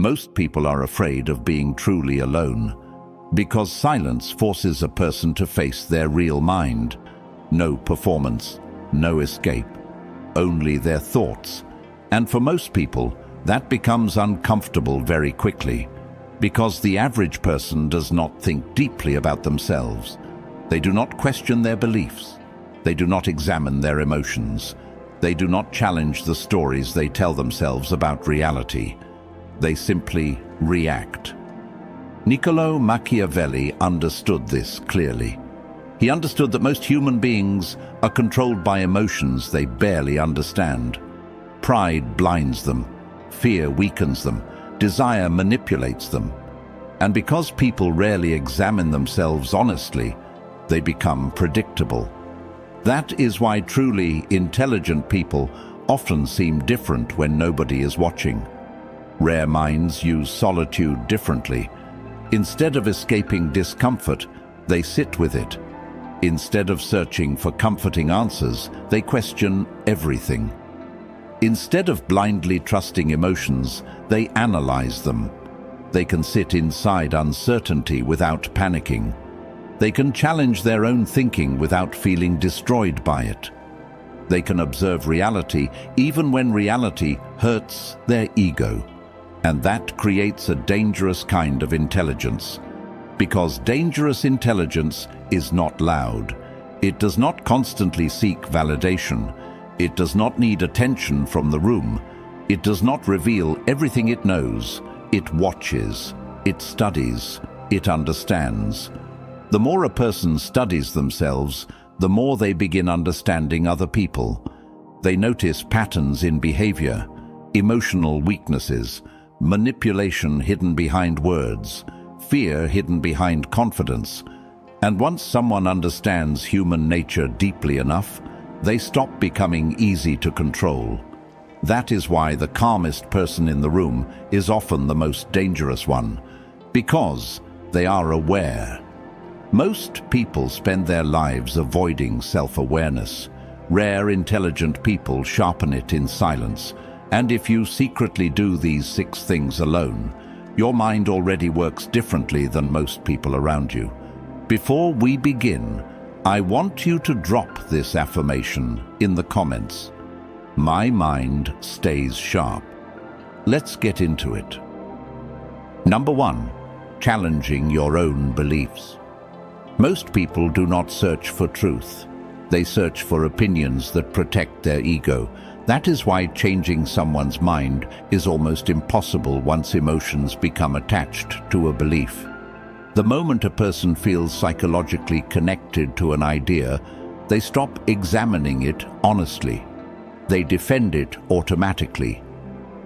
Most people are afraid of being truly alone, because silence forces a person to face their real mind. No performance, no escape, only their thoughts. And for most people, that becomes uncomfortable very quickly, because the average person does not think deeply about themselves. They do not question their beliefs. They do not examine their emotions. They do not challenge the stories they tell themselves about reality. They simply react. Niccolò Machiavelli understood this clearly. He understood that most human beings are controlled by emotions they barely understand. Pride blinds them, fear weakens them, desire manipulates them. And because people rarely examine themselves honestly, they become predictable. That is why truly intelligent people often seem different when nobody is watching. Rare minds use solitude differently. Instead of escaping discomfort, they sit with it. Instead of searching for comforting answers, they question everything. Instead of blindly trusting emotions, they analyze them. They can sit inside uncertainty without panicking. They can challenge their own thinking without feeling destroyed by it. They can observe reality even when reality hurts their ego. And that creates a dangerous kind of intelligence. Because dangerous intelligence is not loud. It does not constantly seek validation. It does not need attention from the room. It does not reveal everything it knows. It watches. It studies. It understands. The more a person studies themselves, the more they begin understanding other people. They notice patterns in behavior, emotional weaknesses, manipulation hidden behind words, fear hidden behind confidence. And once someone understands human nature deeply enough, they stop becoming easy to control. That is why the calmest person in the room is often the most dangerous one, because they are aware. Most people spend their lives avoiding self-awareness. Rare, intelligent people sharpen it in silence. And if you secretly do these 6 things alone, your mind already works differently than most people around you. Before we begin, I want you to drop this affirmation in the comments. My mind stays sharp. Let's get into it. Number 1, challenging your own beliefs. Most people do not search for truth. They search for opinions that protect their ego. That is why changing someone's mind is almost impossible once emotions become attached to a belief. The moment a person feels psychologically connected to an idea, they stop examining it honestly. They defend it automatically.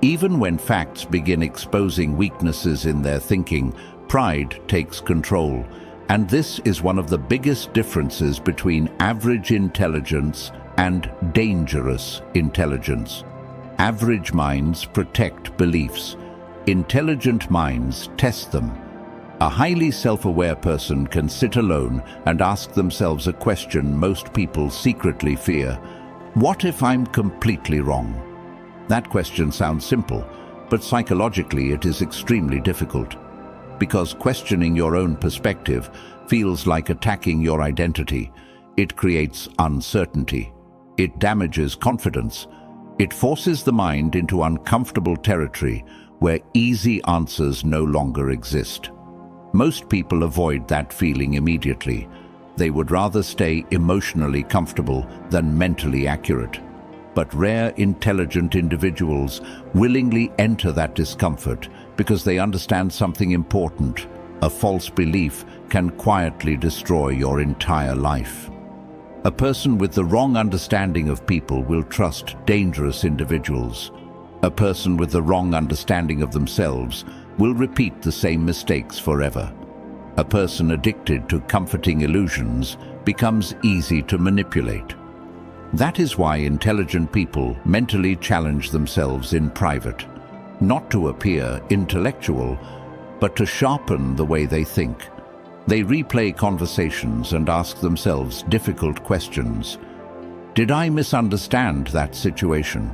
Even when facts begin exposing weaknesses in their thinking, pride takes control. And this is one of the biggest differences between average intelligence and dangerous intelligence. Average minds protect beliefs. Intelligent minds test them. A highly self-aware person can sit alone and ask themselves a question most people secretly fear. What if I'm completely wrong? That question sounds simple, but psychologically it is extremely difficult. Because questioning your own perspective feels like attacking your identity. It creates uncertainty. It damages confidence. It forces the mind into uncomfortable territory where easy answers no longer exist. Most people avoid that feeling immediately. They would rather stay emotionally comfortable than mentally accurate. But rare, intelligent individuals willingly enter that discomfort because they understand something important. A false belief can quietly destroy your entire life. A person with the wrong understanding of people will trust dangerous individuals. A person with the wrong understanding of themselves will repeat the same mistakes forever. A person addicted to comforting illusions becomes easy to manipulate. That is why intelligent people mentally challenge themselves in private, not to appear intellectual, but to sharpen the way they think. They replay conversations and ask themselves difficult questions. Did I misunderstand that situation?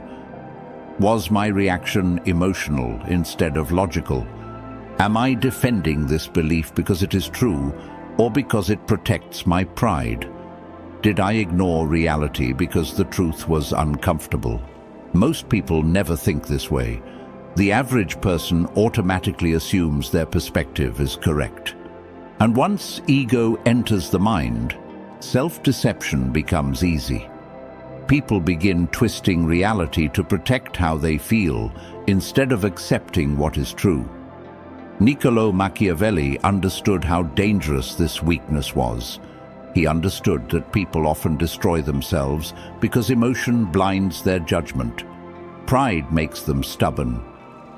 Was my reaction emotional instead of logical? Am I defending this belief because it is true or because it protects my pride? Did I ignore reality because the truth was uncomfortable? Most people never think this way. The average person automatically assumes their perspective is correct. And once ego enters the mind, self-deception becomes easy. People begin twisting reality to protect how they feel instead of accepting what is true. Niccolò Machiavelli understood how dangerous this weakness was. He understood that people often destroy themselves because emotion blinds their judgment. Pride makes them stubborn.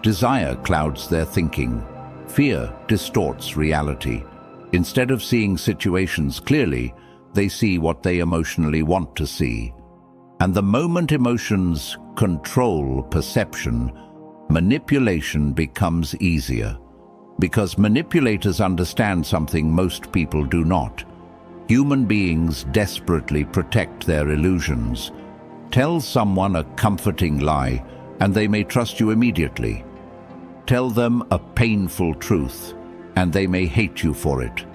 Desire clouds their thinking. Fear distorts reality. Instead of seeing situations clearly, they see what they emotionally want to see. And the moment emotions control perception, manipulation becomes easier. Because manipulators understand something most people do not. Human beings desperately protect their illusions. Tell someone a comforting lie, and they may trust you immediately. Tell them a painful truth, and they may hate you for it.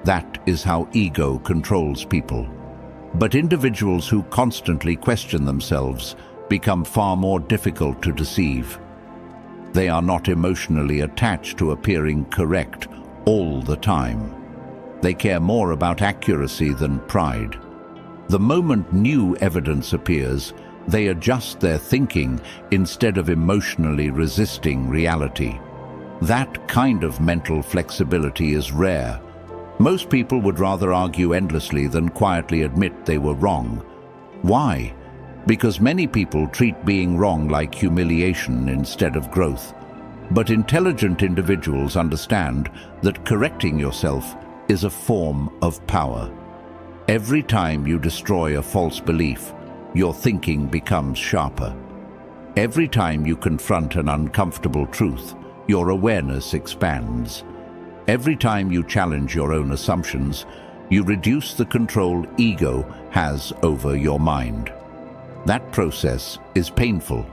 That is how ego controls people. But individuals who constantly question themselves become far more difficult to deceive. They are not emotionally attached to appearing correct all the time. They care more about accuracy than pride. The moment new evidence appears, they adjust their thinking instead of emotionally resisting reality. That kind of mental flexibility is rare. Most people would rather argue endlessly than quietly admit they were wrong. Why? Because many people treat being wrong like humiliation instead of growth. But intelligent individuals understand that correcting yourself is a form of power. Every time you destroy a false belief, your thinking becomes sharper. Every time you confront an uncomfortable truth, your awareness expands. Every time you challenge your own assumptions, you reduce the control ego has over your mind. That process is painful,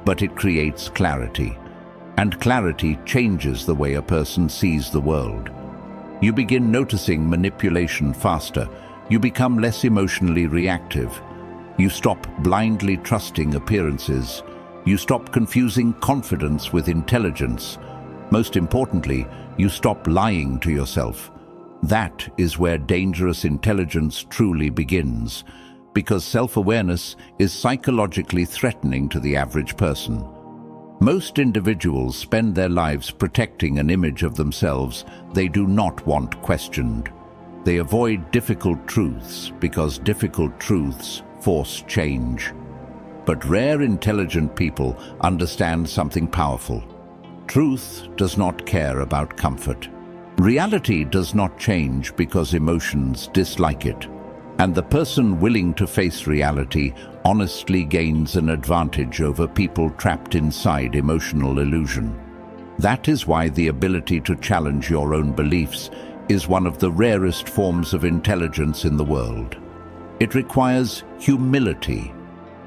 but it creates clarity. And clarity changes the way a person sees the world. You begin noticing manipulation faster. You become less emotionally reactive. You stop blindly trusting appearances. You stop confusing confidence with intelligence. Most importantly, you stop lying to yourself. That is where dangerous intelligence truly begins, because self-awareness is psychologically threatening to the average person. Most individuals spend their lives protecting an image of themselves they do not want questioned. They avoid difficult truths because difficult truths force change. But rare intelligent people understand something powerful. Truth does not care about comfort. Reality does not change because emotions dislike it. And the person willing to face reality honestly gains an advantage over people trapped inside emotional illusion. That is why the ability to challenge your own beliefs is one of the rarest forms of intelligence in the world. It requires humility,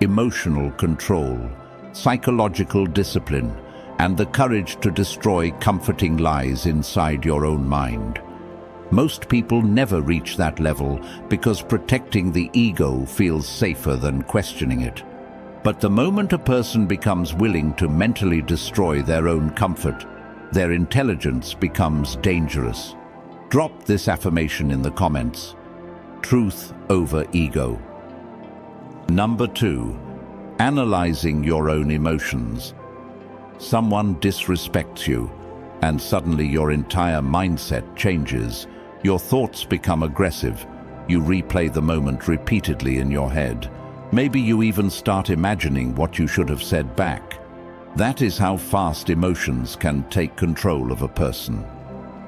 emotional control, psychological discipline, and the courage to destroy comforting lies inside your own mind. Most people never reach that level because protecting the ego feels safer than questioning it. But the moment a person becomes willing to mentally destroy their own comfort, their intelligence becomes dangerous. Drop this affirmation in the comments. Truth over ego. Number 2, analyzing your own emotions. Someone disrespects you, and suddenly your entire mindset changes. Your thoughts become aggressive. You replay the moment repeatedly in your head. Maybe you even start imagining what you should have said back. That is how fast emotions can take control of a person.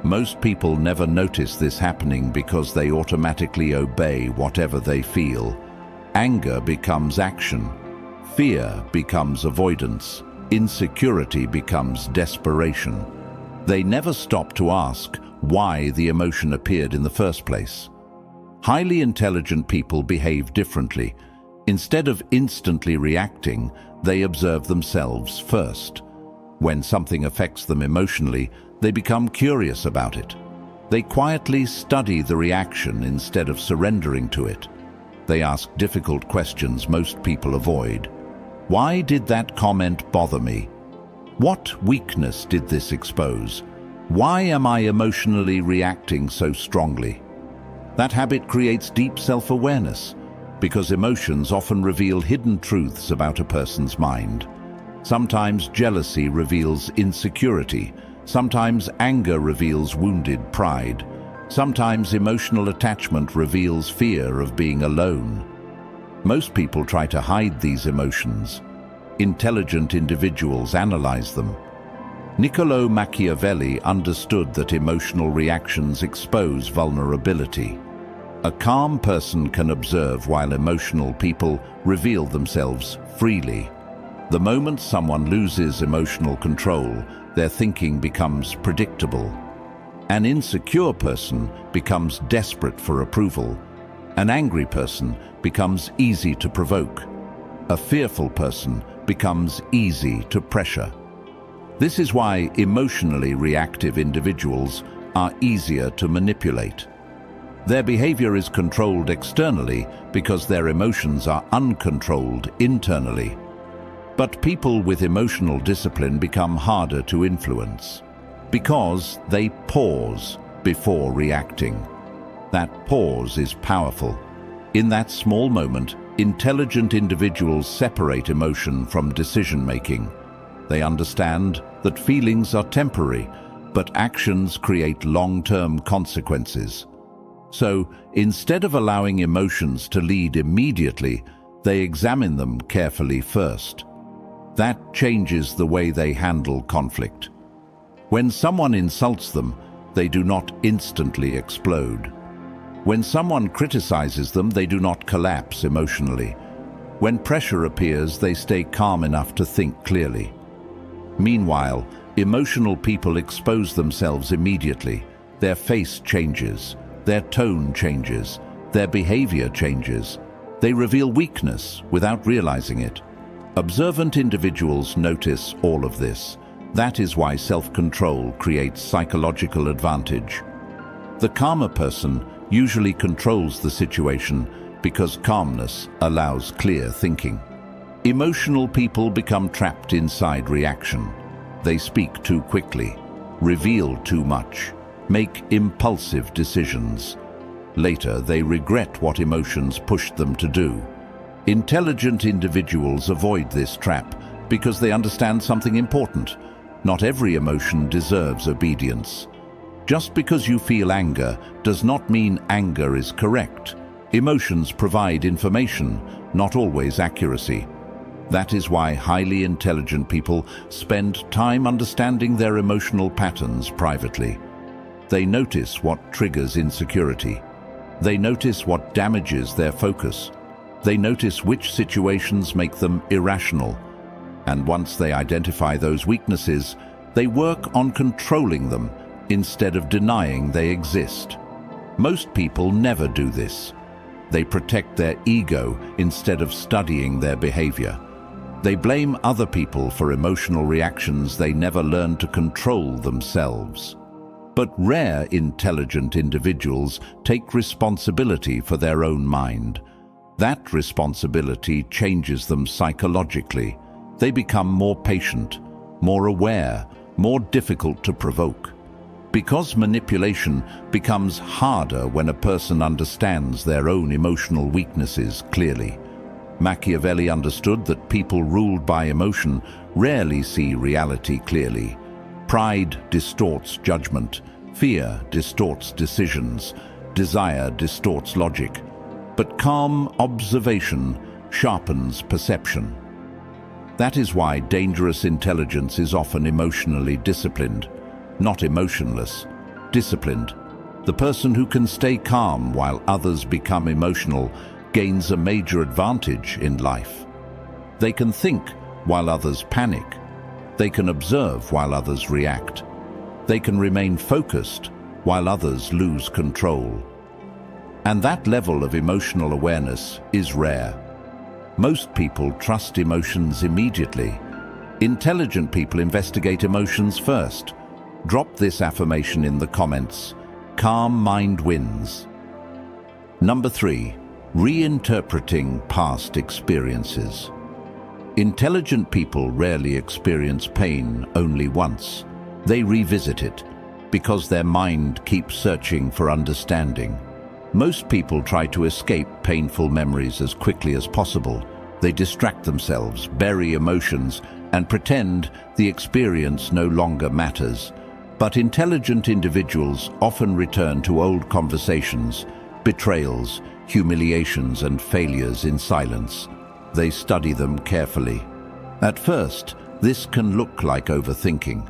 Most people never notice this happening because they automatically obey whatever they feel. Anger becomes action. Fear becomes avoidance. Insecurity becomes desperation. They never stop to ask why the emotion appeared in the first place. Highly intelligent people behave differently. Instead of instantly reacting, they observe themselves first. When something affects them emotionally, they become curious about it. They quietly study the reaction instead of surrendering to it. They ask difficult questions most people avoid. Why did that comment bother me? What weakness did this expose? Why am I emotionally reacting so strongly? That habit creates deep self-awareness, because emotions often reveal hidden truths about a person's mind. Sometimes jealousy reveals insecurity. Sometimes anger reveals wounded pride. Sometimes emotional attachment reveals fear of being alone. Most people try to hide these emotions. Intelligent individuals analyze them. Niccolò Machiavelli understood that emotional reactions expose vulnerability. A calm person can observe while emotional people reveal themselves freely. The moment someone loses emotional control, their thinking becomes predictable. An insecure person becomes desperate for approval. An angry person becomes easy to provoke. A fearful person becomes easy to pressure. This is why emotionally reactive individuals are easier to manipulate. Their behavior is controlled externally because their emotions are uncontrolled internally. But people with emotional discipline become harder to influence because they pause before reacting. That pause is powerful. In that small moment, intelligent individuals separate emotion from decision-making. They understand that feelings are temporary, but actions create long-term consequences. So, instead of allowing emotions to lead immediately, they examine them carefully first. That changes the way they handle conflict. When someone insults them, they do not instantly explode. When someone criticizes them, they do not collapse emotionally. When pressure appears, they stay calm enough to think clearly. Meanwhile, emotional people expose themselves immediately. Their face changes. Their tone changes, their behavior changes. They reveal weakness without realizing it. Observant individuals notice all of this. That is why self-control creates psychological advantage. The calmer person usually controls the situation because calmness allows clear thinking. Emotional people become trapped inside reaction. They speak too quickly, reveal too much, make impulsive decisions. Later, they regret what emotions pushed them to do. Intelligent individuals avoid this trap because they understand something important. Not every emotion deserves obedience. Just because you feel anger does not mean anger is correct. Emotions provide information, not always accuracy. That is why highly intelligent people spend time understanding their emotional patterns privately. They notice what triggers insecurity. They notice what damages their focus. They notice which situations make them irrational. And once they identify those weaknesses, they work on controlling them instead of denying they exist. Most people never do this. They protect their ego instead of studying their behavior. They blame other people for emotional reactions they never learn to control themselves. But rare intelligent individuals take responsibility for their own mind. That responsibility changes them psychologically. They become more patient, more aware, more difficult to provoke. Because manipulation becomes harder when a person understands their own emotional weaknesses clearly. Machiavelli understood that people ruled by emotion rarely see reality clearly. Pride distorts judgment, fear distorts decisions, desire distorts logic. But calm observation sharpens perception. That is why dangerous intelligence is often emotionally disciplined, not emotionless, disciplined. The person who can stay calm while others become emotional gains a major advantage in life. They can think while others panic. They can observe while others react. They can remain focused while others lose control. And that level of emotional awareness is rare. Most people trust emotions immediately. Intelligent people investigate emotions first. Drop this affirmation in the comments. Calm mind wins. Number 3. Reinterpreting past experiences. Intelligent people rarely experience pain only once. They revisit it because their mind keeps searching for understanding. Most people try to escape painful memories as quickly as possible. They distract themselves, bury emotions, and pretend the experience no longer matters. But intelligent individuals often return to old conversations, betrayals, humiliations, and failures in silence. They study them carefully. At first, this can look like overthinking.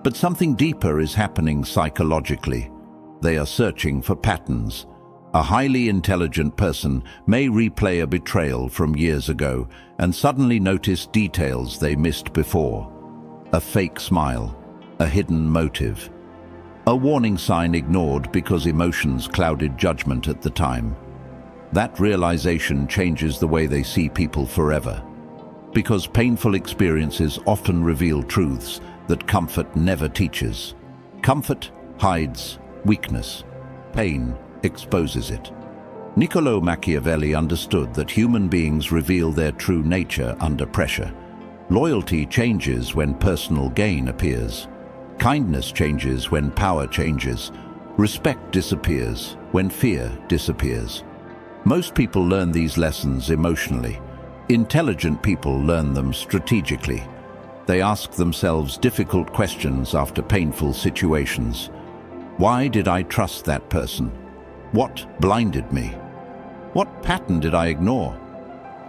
But something deeper is happening psychologically. They are searching for patterns. A highly intelligent person may replay a betrayal from years ago and suddenly notice details they missed before. A fake smile, a hidden motive, a warning sign ignored because emotions clouded judgment at the time. That realization changes the way they see people forever. Because painful experiences often reveal truths that comfort never teaches. Comfort hides weakness. Pain exposes it. Niccolò Machiavelli understood that human beings reveal their true nature under pressure. Loyalty changes when personal gain appears. Kindness changes when power changes. Respect disappears when fear disappears. Most people learn these lessons emotionally. Intelligent people learn them strategically. They ask themselves difficult questions after painful situations. Why did I trust that person? What blinded me? What pattern did I ignore?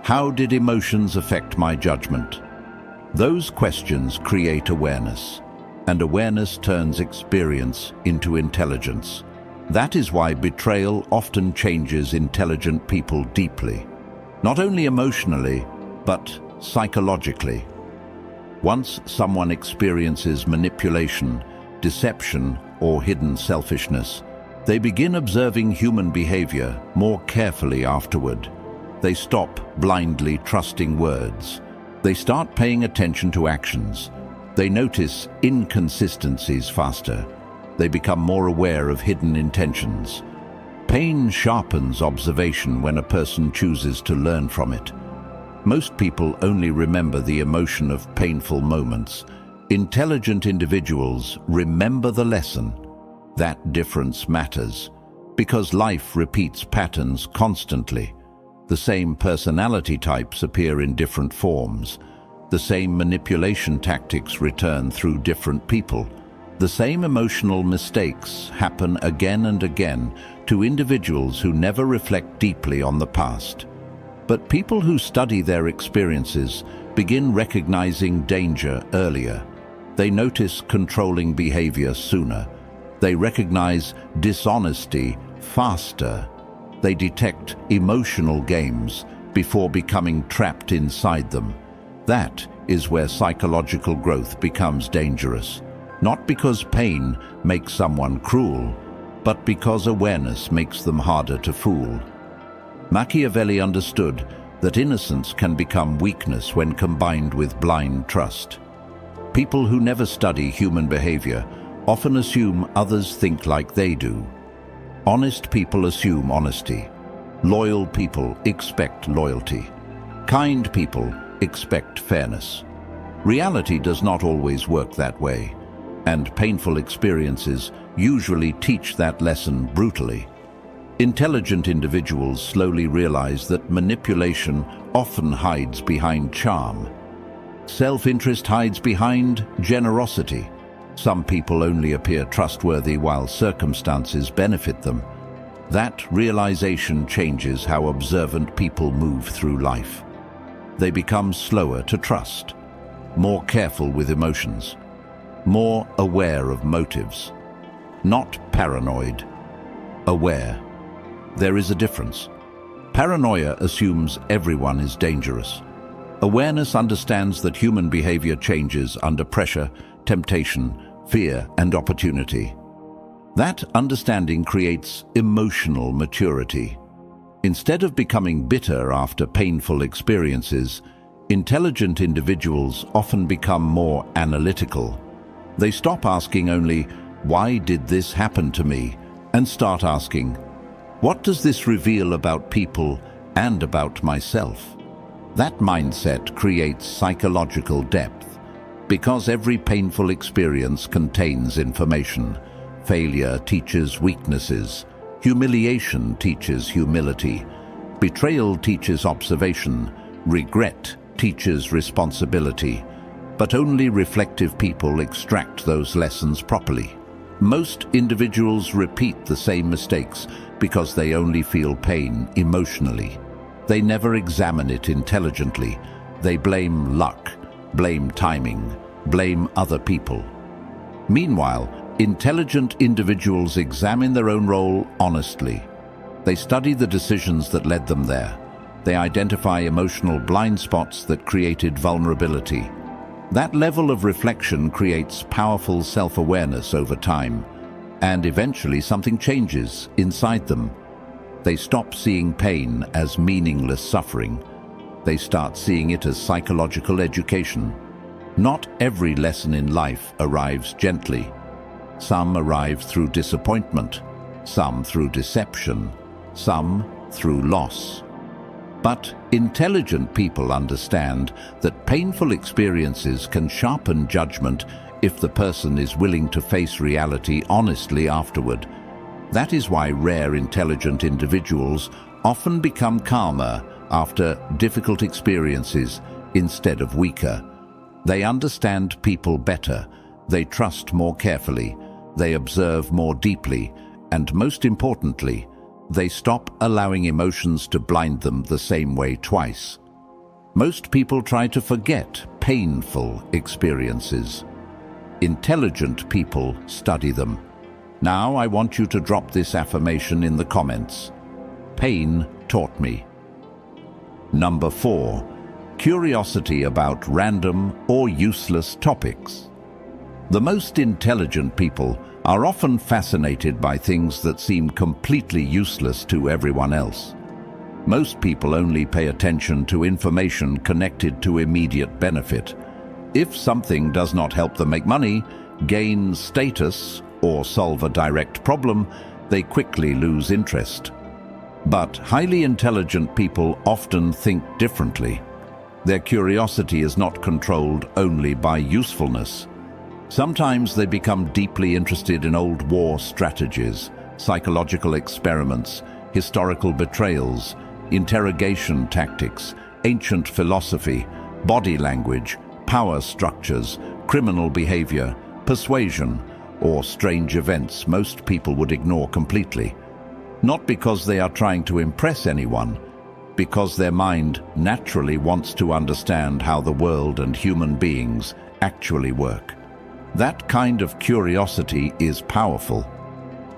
How did emotions affect my judgment? Those questions create awareness, and awareness turns experience into intelligence. That is why betrayal often changes intelligent people deeply, not only emotionally, but psychologically. Once someone experiences manipulation, deception, or hidden selfishness, they begin observing human behavior more carefully afterward. They stop blindly trusting words. They start paying attention to actions. They notice inconsistencies faster. They become more aware of hidden intentions. Pain sharpens observation when a person chooses to learn from it. Most people only remember the emotion of painful moments. Intelligent individuals remember the lesson. That difference matters, because life repeats patterns constantly. The same personality types appear in different forms. The same manipulation tactics return through different people. The same emotional mistakes happen again and again to individuals who never reflect deeply on the past. But people who study their experiences begin recognizing danger earlier. They notice controlling behavior sooner. They recognize dishonesty faster. They detect emotional games before becoming trapped inside them. That is where psychological growth becomes dangerous. Not because pain makes someone cruel, but because awareness makes them harder to fool. Machiavelli understood that innocence can become weakness when combined with blind trust. People who never study human behavior often assume others think like they do. Honest people assume honesty. Loyal people expect loyalty. Kind people expect fairness. Reality does not always work that way, and painful experiences usually teach that lesson brutally. Intelligent individuals slowly realize that manipulation often hides behind charm. Self-interest hides behind generosity. Some people only appear trustworthy while circumstances benefit them. That realization changes how observant people move through life. They become slower to trust, more careful with emotions, more aware of motives. Not paranoid, aware. There is a difference. Paranoia assumes everyone is dangerous. Awareness understands that human behavior changes under pressure, temptation, fear, and opportunity. That understanding creates emotional maturity. Instead of becoming bitter after painful experiences, intelligent individuals often become more analytical. They stop asking only, "Why did this happen to me?" and start asking, "What does this reveal about people and about myself?" That mindset creates psychological depth, because every painful experience contains information. Failure teaches weaknesses. Humiliation teaches humility. Betrayal teaches observation. Regret teaches responsibility. But only reflective people extract those lessons properly. Most individuals repeat the same mistakes because they only feel pain emotionally. They never examine it intelligently. They blame luck, blame timing, blame other people. Meanwhile, intelligent individuals examine their own role honestly. They study the decisions that led them there. They identify emotional blind spots that created vulnerability. That level of reflection creates powerful self-awareness over time, and eventually something changes inside them. They stop seeing pain as meaningless suffering. They start seeing it as psychological education. Not every lesson in life arrives gently. Some arrive through disappointment, some through deception, some through loss. But intelligent people understand that painful experiences can sharpen judgment if the person is willing to face reality honestly afterward. That is why rare intelligent individuals often become calmer after difficult experiences instead of weaker. They understand people better, they trust more carefully, they observe more deeply, and most importantly, they stop allowing emotions to blind them the same way twice. Most people try to forget painful experiences. Intelligent people study them. Now I want you to drop this affirmation in the comments. Pain taught me. Number 4. Curiosity about random or useless topics. The most intelligent people are often fascinated by things that seem completely useless to everyone else. Most people only pay attention to information connected to immediate benefit. If something does not help them make money, gain status, or solve a direct problem, they quickly lose interest. But highly intelligent people often think differently. Their curiosity is not controlled only by usefulness. Sometimes they become deeply interested in old war strategies, psychological experiments, historical betrayals, interrogation tactics, ancient philosophy, body language, power structures, criminal behavior, persuasion, or strange events most people would ignore completely. Not because they are trying to impress anyone, because their mind naturally wants to understand how the world and human beings actually work. That kind of curiosity is powerful.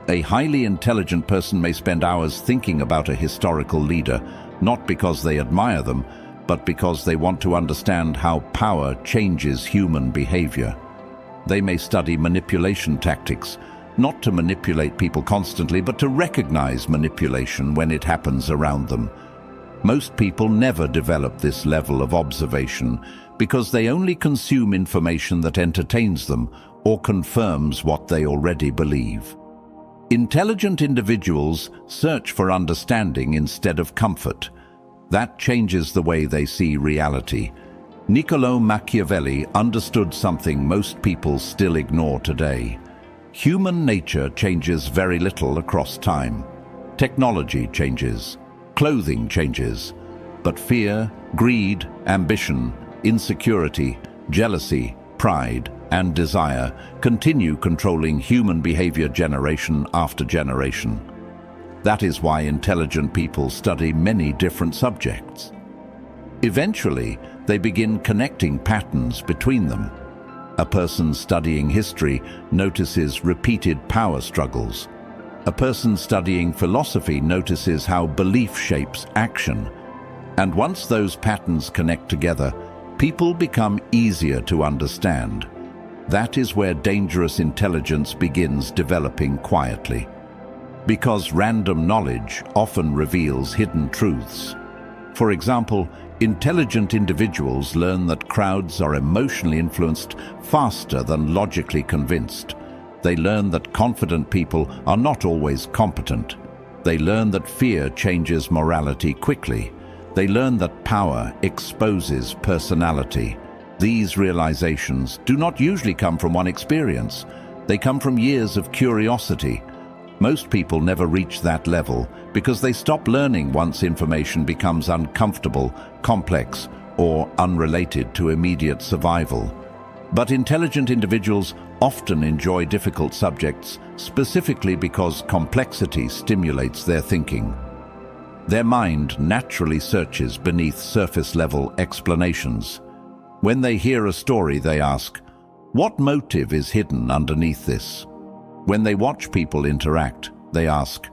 A highly intelligent person may spend hours thinking about a historical leader, not because they admire them, but because they want to understand how power changes human behavior. They may study manipulation tactics, not to manipulate people constantly, but to recognize manipulation when it happens around them. Most people never develop this level of observation because they only consume information that entertains them or confirms what they already believe. Intelligent individuals search for understanding instead of comfort. That changes the way they see reality. Niccolò Machiavelli understood something most people still ignore today. Human nature changes very little across time. Technology changes, clothing changes, but fear, greed, ambition, insecurity, jealousy, pride, and desire continue controlling human behavior generation after generation. That is why intelligent people study many different subjects. Eventually, they begin connecting patterns between them. A person studying history notices repeated power struggles. A person studying philosophy notices how belief shapes action. And once those patterns connect together, people become easier to understand. That is where dangerous intelligence begins developing quietly. Because random knowledge often reveals hidden truths. For example, intelligent individuals learn that crowds are emotionally influenced faster than logically convinced. They learn that confident people are not always competent. They learn that fear changes morality quickly. They learn that power exposes personality. These realizations do not usually come from one experience. They come from years of curiosity. Most people never reach that level because they stop learning once information becomes uncomfortable, complex, or unrelated to immediate survival. But intelligent individuals often enjoy difficult subjects specifically because complexity stimulates their thinking. Their mind naturally searches beneath surface-level explanations. When they hear a story, they ask, "What motive is hidden underneath this?" When they watch people interact, they ask,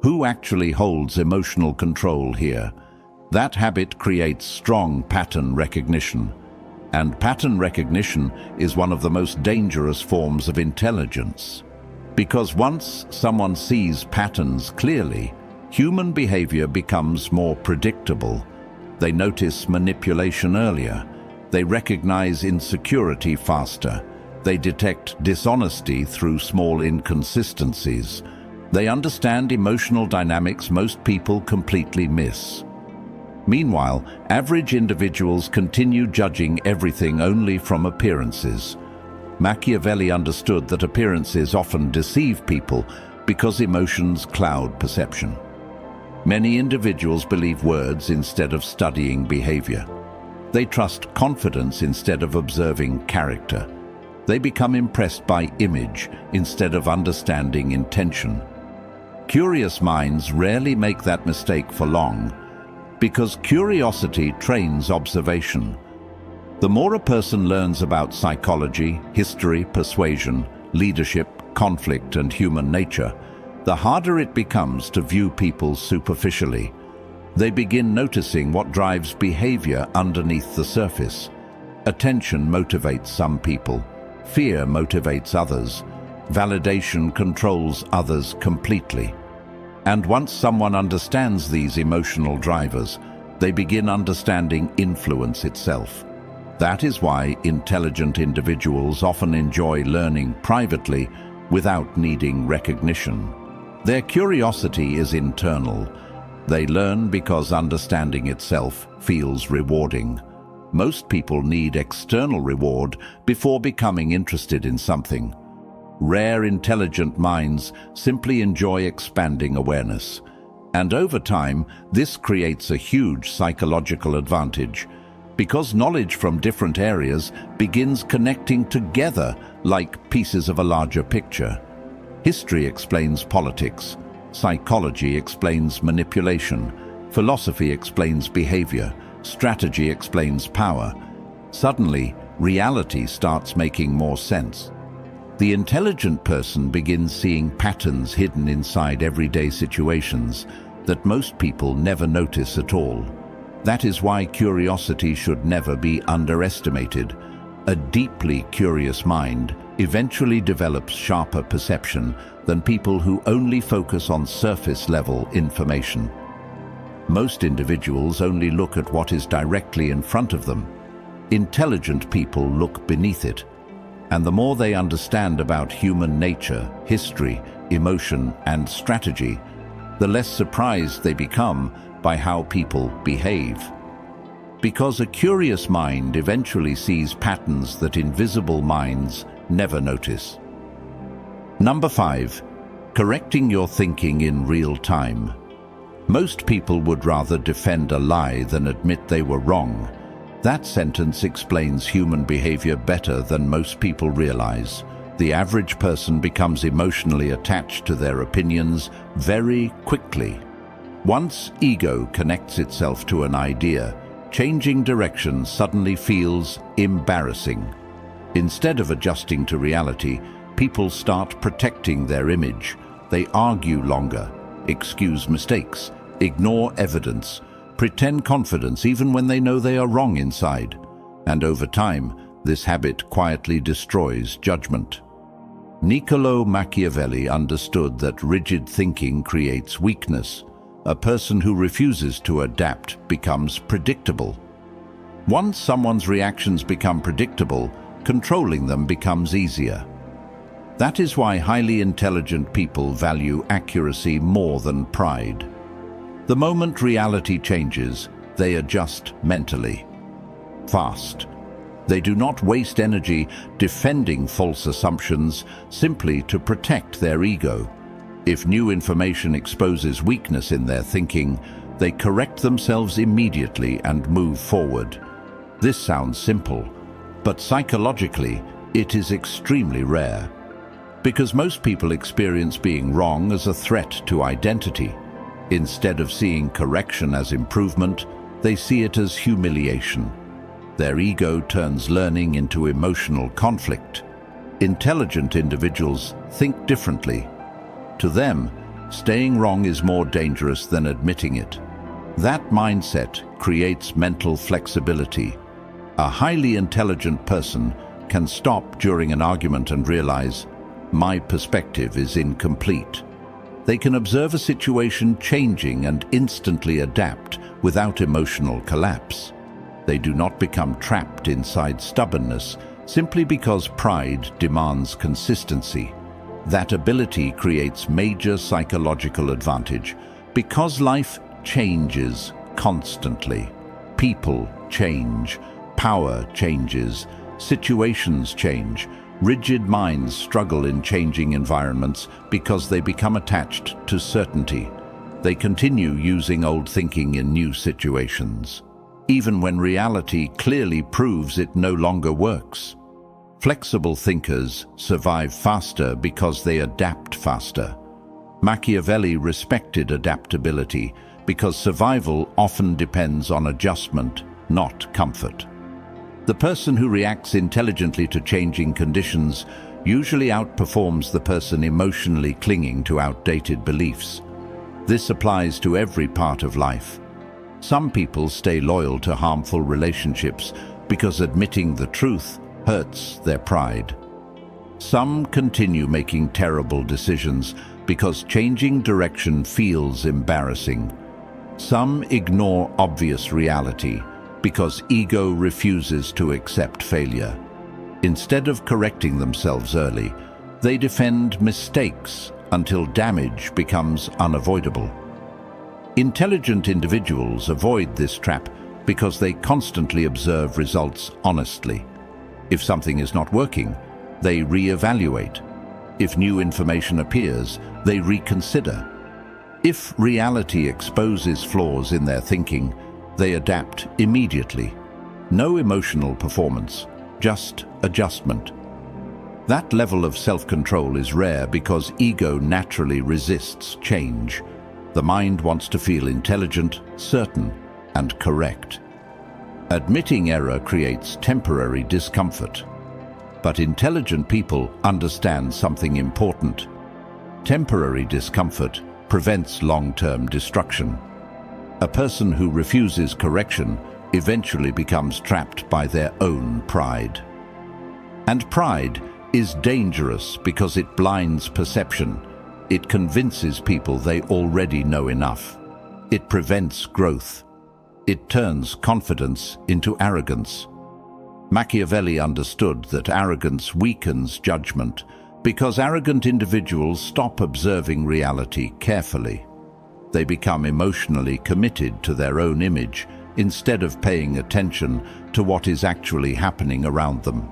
"Who actually holds emotional control here?" That habit creates strong pattern recognition. And pattern recognition is one of the most dangerous forms of intelligence. Because once someone sees patterns clearly, human behavior becomes more predictable. They notice manipulation earlier. They recognize insecurity faster. They detect dishonesty through small inconsistencies. They understand emotional dynamics most people completely miss. Meanwhile, average individuals continue judging everything only from appearances. Machiavelli understood that appearances often deceive people because emotions cloud perception. Many individuals believe words instead of studying behavior. They trust confidence instead of observing character. They become impressed by image instead of understanding intention. Curious minds rarely make that mistake for long, because curiosity trains observation. The more a person learns about psychology, history, persuasion, leadership, conflict, and human nature, the harder it becomes to view people superficially. They begin noticing what drives behavior underneath the surface. Attention motivates some people. Fear motivates others. Validation controls others completely. And once someone understands these emotional drivers, they begin understanding influence itself. That is why intelligent individuals often enjoy learning privately without needing recognition. Their curiosity is internal. They learn because understanding itself feels rewarding. Most people need external reward before becoming interested in something. Rare intelligent minds simply enjoy expanding awareness. And over time, this creates a huge psychological advantage, because knowledge from different areas begins connecting together like pieces of a larger picture. History explains politics, psychology explains manipulation, philosophy explains behavior, strategy explains power. Suddenly, reality starts making more sense. The intelligent person begins seeing patterns hidden inside everyday situations that most people never notice at all. That is why curiosity should never be underestimated. A deeply curious mind eventually develops sharper perception than people who only focus on surface-level information. Most individuals only look at what is directly in front of them. Intelligent people look beneath it. And the more they understand about human nature, history, emotion, and strategy, the less surprised they become by how people behave. Because a curious mind eventually sees patterns that invisible minds never notice. Number 5. Correcting your thinking in real time. Most people would rather defend a lie than admit they were wrong. That sentence explains human behavior better than most people realize. The average person becomes emotionally attached to their opinions very quickly. Once ego connects itself to an idea, changing direction suddenly feels embarrassing. Instead of adjusting to reality, people start protecting their image. They argue longer, excuse mistakes, ignore evidence, pretend confidence even when they know they are wrong inside. And over time, this habit quietly destroys judgment. Niccolo Machiavelli understood that rigid thinking creates weakness. A person who refuses to adapt becomes predictable. Once someone's reactions become predictable, controlling them becomes easier. That is why highly intelligent people value accuracy more than pride. The moment reality changes, they adjust mentally. Fast. They do not waste energy defending false assumptions simply to protect their ego. If new information exposes weakness in their thinking, they correct themselves immediately and move forward. This sounds simple, but psychologically, it is extremely rare. Because most people experience being wrong as a threat to identity. Instead of seeing correction as improvement, they see it as humiliation. Their ego turns learning into emotional conflict. Intelligent individuals think differently. To them, staying wrong is more dangerous than admitting it. That mindset creates mental flexibility. A highly intelligent person can stop during an argument and realize, my perspective is incomplete. They can observe a situation changing and instantly adapt without emotional collapse. They do not become trapped inside stubbornness simply because pride demands consistency. That ability creates major psychological advantage because life changes constantly. People change, power changes, situations change. Rigid minds struggle in changing environments because they become attached to certainty. They continue using old thinking in new situations, even when reality clearly proves it no longer works. Flexible thinkers survive faster because they adapt faster. Machiavelli respected adaptability because survival often depends on adjustment, not comfort. The person who reacts intelligently to changing conditions usually outperforms the person emotionally clinging to outdated beliefs. This applies to every part of life. Some people stay loyal to harmful relationships because admitting the truth hurts their pride. Some continue making terrible decisions because changing direction feels embarrassing. Some ignore obvious reality because ego refuses to accept failure. Instead of correcting themselves early, they defend mistakes until damage becomes unavoidable. Intelligent individuals avoid this trap because they constantly observe results honestly. If something is not working, they reevaluate. If new information appears, they reconsider. If reality exposes flaws in their thinking, they adapt immediately. No emotional performance, just adjustment. That level of self-control is rare because ego naturally resists change. The mind wants to feel intelligent, certain, and correct. Admitting error creates temporary discomfort. But intelligent people understand something important. Temporary discomfort prevents long-term destruction. A person who refuses correction eventually becomes trapped by their own pride. And pride is dangerous because it blinds perception. It convinces people they already know enough. It prevents growth. It turns confidence into arrogance. Machiavelli understood that arrogance weakens judgment because arrogant individuals stop observing reality carefully. They become emotionally committed to their own image instead of paying attention to what is actually happening around them.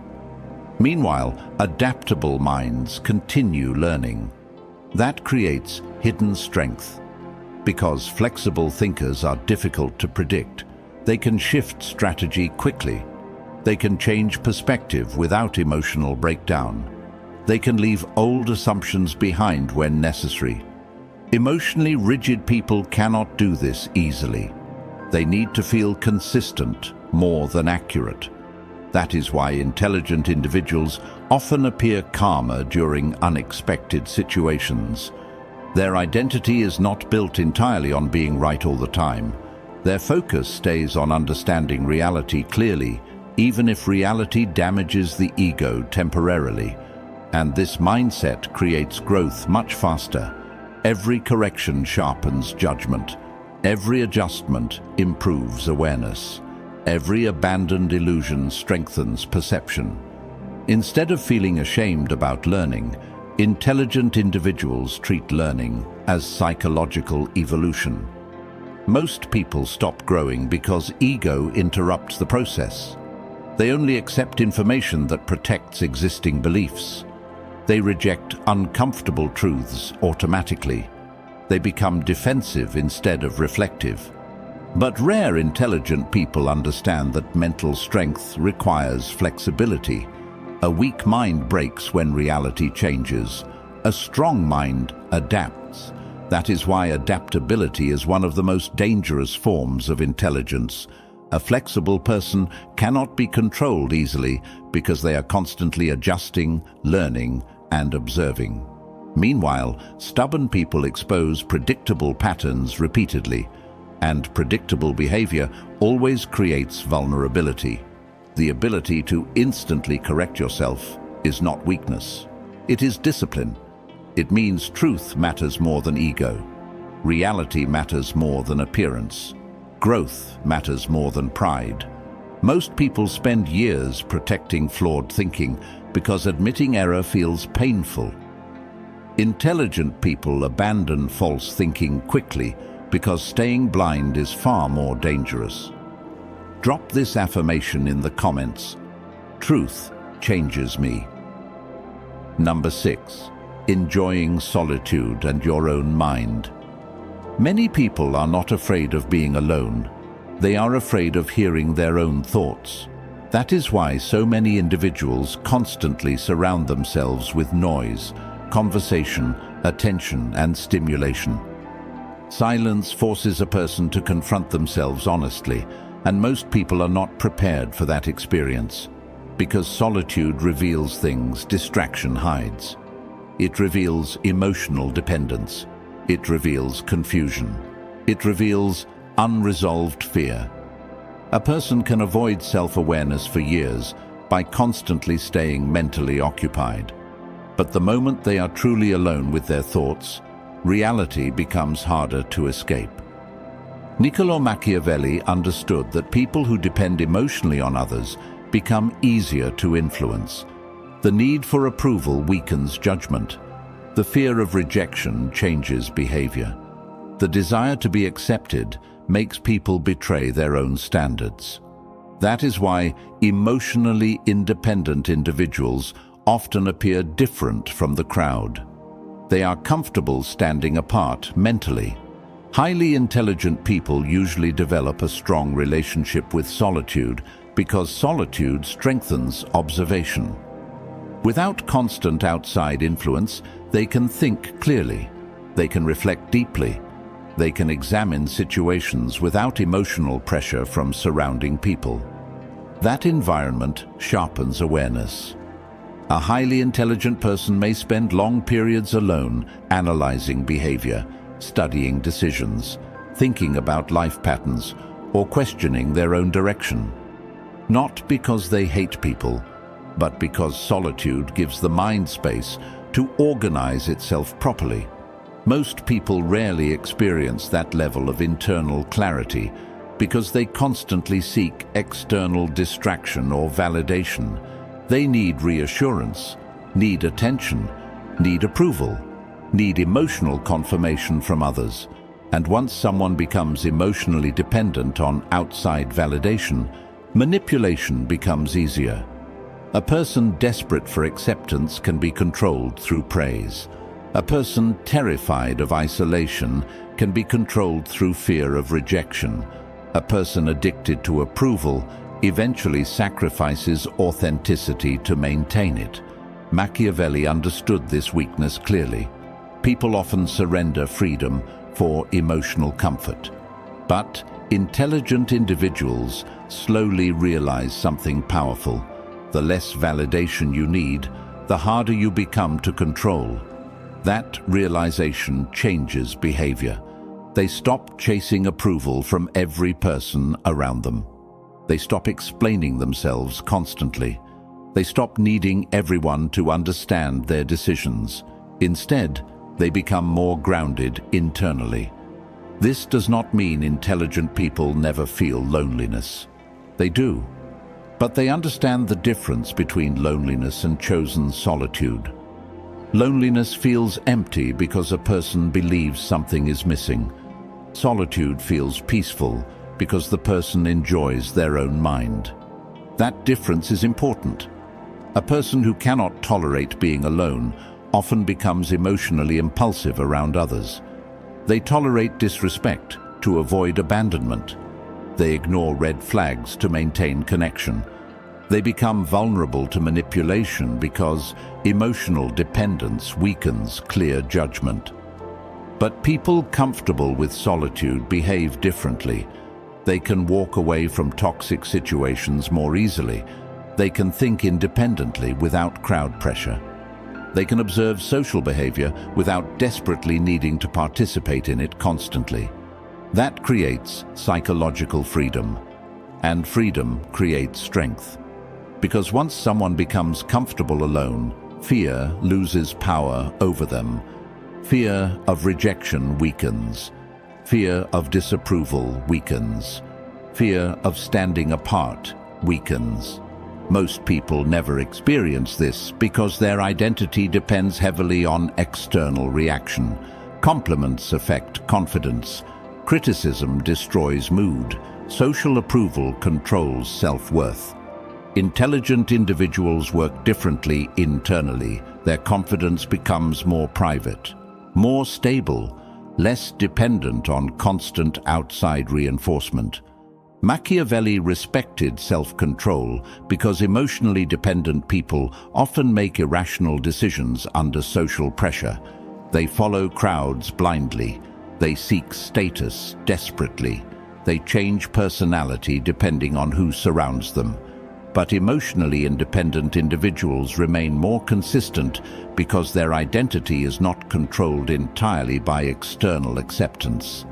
Meanwhile, adaptable minds continue learning. That creates hidden strength. Because flexible thinkers are difficult to predict, they can shift strategy quickly. They can change perspective without emotional breakdown. They can leave old assumptions behind when necessary. Emotionally rigid people cannot do this easily. They need to feel consistent more than accurate. That is why intelligent individuals often appear calmer during unexpected situations. Their identity is not built entirely on being right all the time. Their focus stays on understanding reality clearly, even if reality damages the ego temporarily. And this mindset creates growth much faster. Every correction sharpens judgment. Every adjustment improves awareness. Every abandoned illusion strengthens perception. Instead of feeling ashamed about learning, intelligent individuals treat learning as psychological evolution. Most people stop growing because ego interrupts the process. They only accept information that protects existing beliefs. They reject uncomfortable truths automatically. They become defensive instead of reflective. But rare intelligent people understand that mental strength requires flexibility. A weak mind breaks when reality changes. A strong mind adapts. That is why adaptability is one of the most dangerous forms of intelligence. A flexible person cannot be controlled easily because they are constantly adjusting, learning, and observing. Meanwhile, stubborn people expose predictable patterns repeatedly, and predictable behavior always creates vulnerability. The ability to instantly correct yourself is not weakness. It is discipline. It means truth matters more than ego. Reality matters more than appearance. Growth matters more than pride. Most people spend years protecting flawed thinking because admitting error feels painful. Intelligent people abandon false thinking quickly because staying blind is far more dangerous. Drop this affirmation in the comments. Truth changes me. Number 6. Enjoying solitude and your own mind. Many people are not afraid of being alone. They are afraid of hearing their own thoughts. That is why so many individuals constantly surround themselves with noise, conversation, attention, and stimulation. Silence forces a person to confront themselves honestly, and most people are not prepared for that experience. Because solitude reveals things distraction hides. It reveals emotional dependence. It reveals confusion. It reveals unresolved fear. A person can avoid self-awareness for years by constantly staying mentally occupied. But the moment they are truly alone with their thoughts, reality becomes harder to escape. Niccolò Machiavelli understood that people who depend emotionally on others become easier to influence. The need for approval weakens judgment. The fear of rejection changes behavior. The desire to be accepted makes people betray their own standards. That is why emotionally independent individuals often appear different from the crowd. They are comfortable standing apart mentally. Highly intelligent people usually develop a strong relationship with solitude because solitude strengthens observation. Without constant outside influence, they can think clearly. They can reflect deeply. They can examine situations without emotional pressure from surrounding people. That environment sharpens awareness. A highly intelligent person may spend long periods alone, analyzing behavior, studying decisions, thinking about life patterns, or questioning their own direction. Not because they hate people, but because solitude gives the mind space to organize itself properly. Most people rarely experience that level of internal clarity because they constantly seek external distraction or validation. They need reassurance, need attention, need approval, need emotional confirmation from others. And once someone becomes emotionally dependent on outside validation, manipulation becomes easier. A person desperate for acceptance can be controlled through praise. A person terrified of isolation can be controlled through fear of rejection. A person addicted to approval eventually sacrifices authenticity to maintain it. Machiavelli understood this weakness clearly. People often surrender freedom for emotional comfort. But intelligent individuals slowly realize something powerful. The less validation you need, the harder you become to control. That realization changes behavior. They stop chasing approval from every person around them. They stop explaining themselves constantly. They stop needing everyone to understand their decisions. Instead, they become more grounded internally. This does not mean intelligent people never feel loneliness. They do. But they understand the difference between loneliness and chosen solitude. Loneliness feels empty because a person believes something is missing. Solitude feels peaceful because the person enjoys their own mind. That difference is important. A person who cannot tolerate being alone often becomes emotionally impulsive around others. They tolerate disrespect to avoid abandonment. They ignore red flags to maintain connection. They become vulnerable to manipulation because emotional dependence weakens clear judgment. But people comfortable with solitude behave differently. They can walk away from toxic situations more easily. They can think independently without crowd pressure. They can observe social behavior without desperately needing to participate in it constantly. That creates psychological freedom, and freedom creates strength. Because once someone becomes comfortable alone, fear loses power over them. Fear of rejection weakens. Fear of disapproval weakens. Fear of standing apart weakens. Most people never experience this because their identity depends heavily on external reaction. Compliments affect confidence. Criticism destroys mood. Social approval controls self-worth. Intelligent individuals work differently internally. Their confidence becomes more private, more stable, less dependent on constant outside reinforcement. Machiavelli respected self-control because emotionally dependent people often make irrational decisions under social pressure. They follow crowds blindly. They seek status desperately. They change personality depending on who surrounds them. But emotionally independent individuals remain more consistent because their identity is not controlled entirely by external acceptance.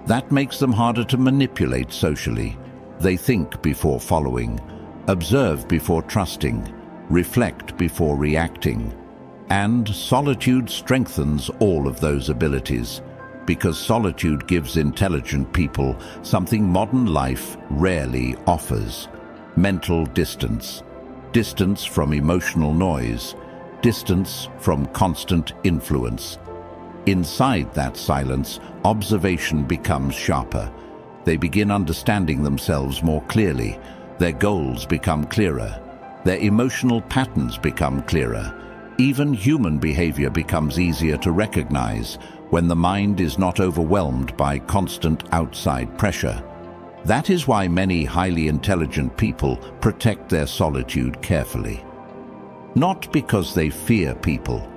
That makes them harder to manipulate socially. They think before following, observe before trusting, reflect before reacting. And solitude strengthens all of those abilities, because solitude gives intelligent people something modern life rarely offers: mental distance. Distance from emotional noise, distance from constant influence. Inside that silence, observation becomes sharper. They begin understanding themselves more clearly. Their goals become clearer. Their emotional patterns become clearer. Even human behavior becomes easier to recognize when the mind is not overwhelmed by constant outside pressure. That is why many highly intelligent people protect their solitude carefully. Not because they fear people,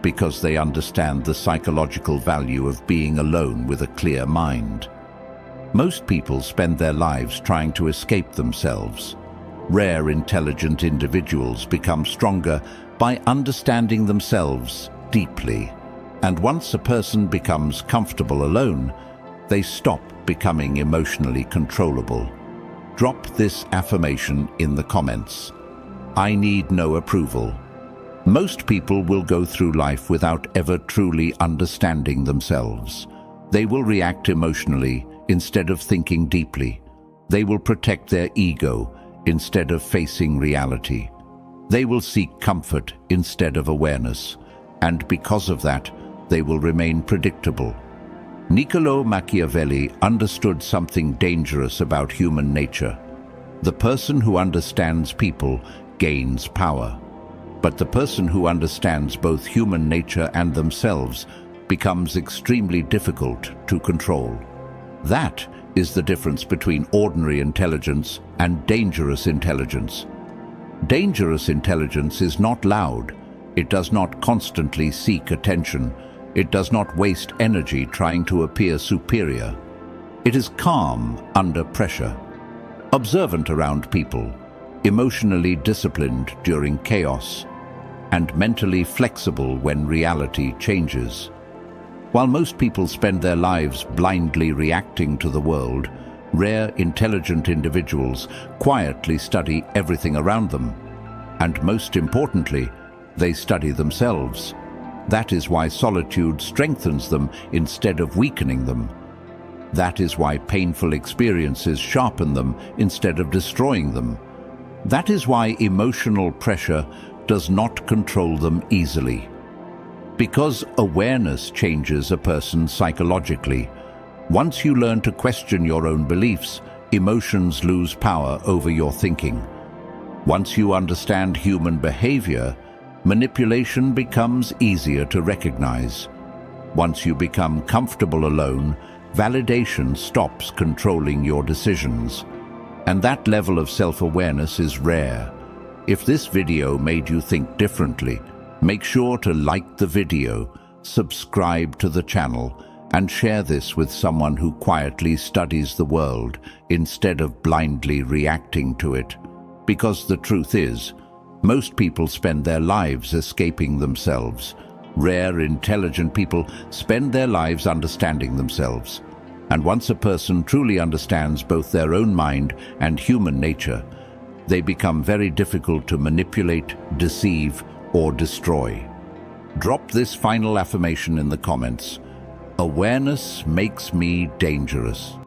because they understand the psychological value of being alone with a clear mind. Most people spend their lives trying to escape themselves. Rare intelligent individuals become stronger by understanding themselves deeply. And once a person becomes comfortable alone, they stop becoming emotionally controllable. Drop this affirmation in the comments. I need no approval. Most people will go through life without ever truly understanding themselves. They will react emotionally instead of thinking deeply. They will protect their ego instead of facing reality. They will seek comfort instead of awareness. And because of that, they will remain predictable. Niccolò Machiavelli understood something dangerous about human nature. The person who understands people gains power. But the person who understands both human nature and themselves becomes extremely difficult to control. That is the difference between ordinary intelligence and dangerous intelligence. Dangerous intelligence is not loud. It does not constantly seek attention. It does not waste energy trying to appear superior. It is calm under pressure, observant around people, emotionally disciplined during chaos, and mentally flexible when reality changes. While most people spend their lives blindly reacting to the world, rare, intelligent individuals quietly study everything around them. And most importantly, they study themselves. That is why solitude strengthens them instead of weakening them. That is why painful experiences sharpen them instead of destroying them. That is why emotional pressure does not control them easily. Because awareness changes a person psychologically. Once you learn to question your own beliefs, emotions lose power over your thinking. Once you understand human behavior, manipulation becomes easier to recognize. Once you become comfortable alone, validation stops controlling your decisions. And that level of self-awareness is rare. If this video made you think differently, make sure to like the video, subscribe to the channel, and share this with someone who quietly studies the world instead of blindly reacting to it. Because the truth is, most people spend their lives escaping themselves. Rare, intelligent people spend their lives understanding themselves. And once a person truly understands both their own mind and human nature, they become very difficult to manipulate, deceive, or destroy. Drop this final affirmation in the comments. Awareness makes me dangerous.